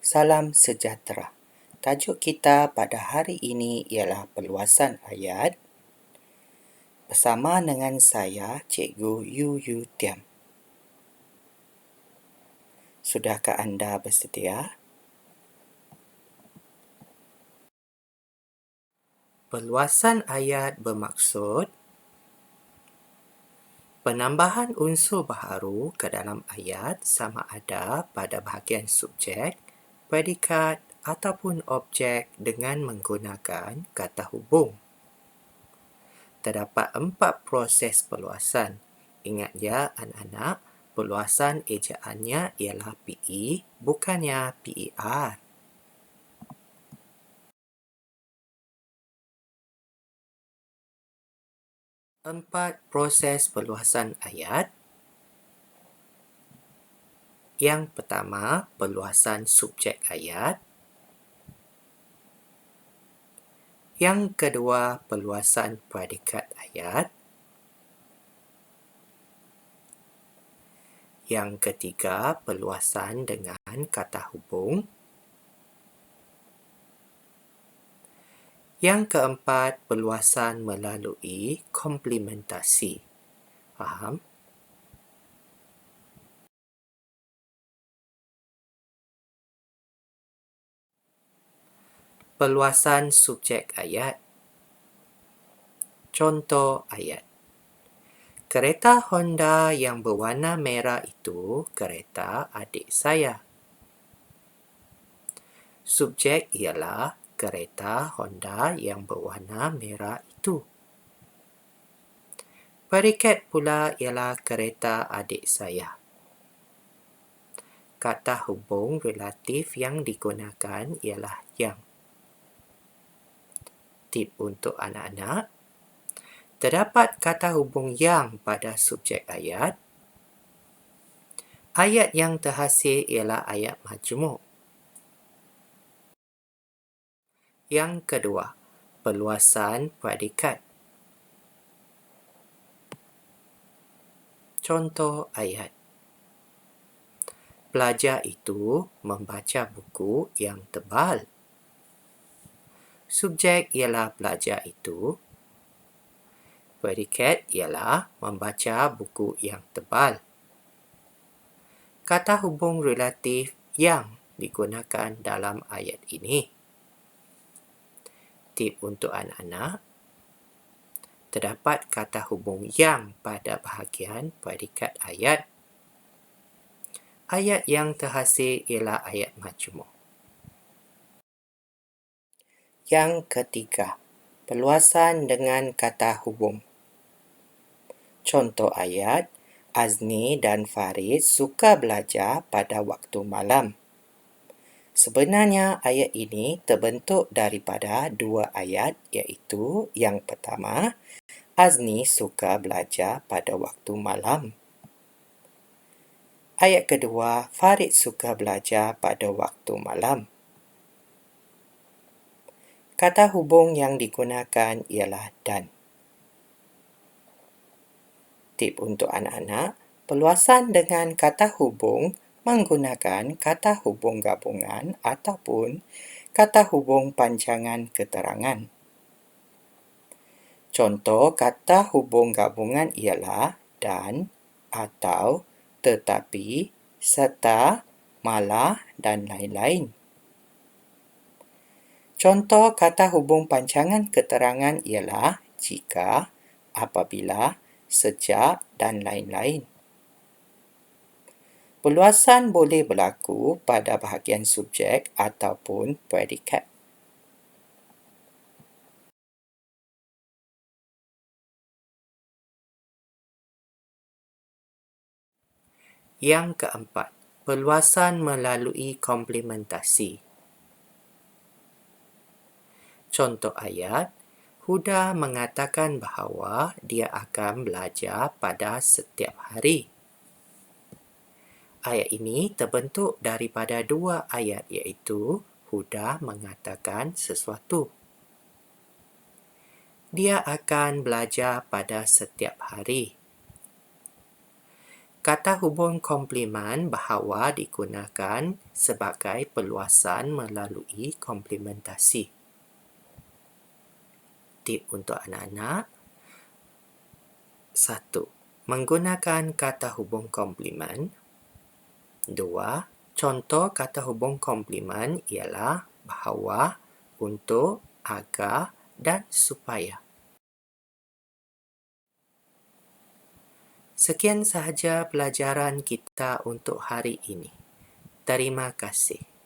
Salam sejahtera. Tajuk kita pada hari ini ialah perluasan ayat bersama dengan saya, Cikgu Yu Yu Tiam. Sudahkah anda bersedia? Perluasan ayat bermaksud penambahan unsur baharu ke dalam ayat sama ada pada bahagian subjek, predikat ataupun objek dengan menggunakan kata hubung. Terdapat 4 proses perluasan. Ingat ya anak-anak, perluasan ejaannya ialah PE, bukannya PER. Empat proses perluasan ayat. Yang pertama, perluasan subjek ayat. Yang kedua, perluasan predikat ayat. Yang ketiga, perluasan dengan kata hubung. Yang keempat, perluasan melalui komplementasi. Faham? Perluasan subjek ayat. Contoh ayat. Kereta Honda yang berwarna merah itu kereta adik saya. Subjek ialah kereta Honda yang berwarna merah itu. Predikat pula ialah kereta adik saya. Kata hubung relatif yang digunakan ialah yang. Tip untuk anak-anak. Terdapat kata hubung yang pada subjek ayat. Ayat yang terhasil ialah ayat majmuk. Yang kedua, perluasan predikat. Contoh ayat. Pelajar itu membaca buku yang tebal. Subjek ialah pelajar itu. Predikat ialah membaca buku yang tebal. Kata hubung relatif yang digunakan dalam ayat ini. Tip untuk anak-anak. Terdapat kata hubung yang pada bahagian predikat ayat. Ayat yang terhasil ialah ayat majmuk. Yang ketiga, perluasan dengan kata hubung. Contoh ayat, Azni dan Farid suka belajar pada waktu malam. Sebenarnya ayat ini terbentuk daripada 2 ayat, iaitu yang pertama, Azni suka belajar pada waktu malam. Ayat kedua, Farid suka belajar pada waktu malam. Kata hubung yang digunakan ialah dan. Tip untuk anak-anak, perluasan dengan kata hubung menggunakan kata hubung gabungan ataupun kata hubung panjangan keterangan. Contoh kata hubung gabungan ialah dan, atau, tetapi, serta, malah dan lain-lain. Contoh kata hubung panjangan keterangan ialah jika, apabila, sejak dan lain-lain. Perluasan boleh berlaku pada bahagian subjek ataupun predikat. Yang keempat, perluasan melalui komplementasi. Contoh ayat, Huda mengatakan bahawa dia akan belajar pada setiap hari. Ayat ini terbentuk daripada 2 ayat iaitu Huda mengatakan sesuatu. Dia akan belajar pada setiap hari. Kata hubung komplimen bahawa digunakan sebagai perluasan melalui komplementasi. Tip untuk anak-anak. 1. Menggunakan kata hubung komplimen. 2. Contoh kata hubung komplimen ialah bahawa, untuk, agar dan supaya. Sekian sahaja pelajaran kita untuk hari ini. Terima kasih.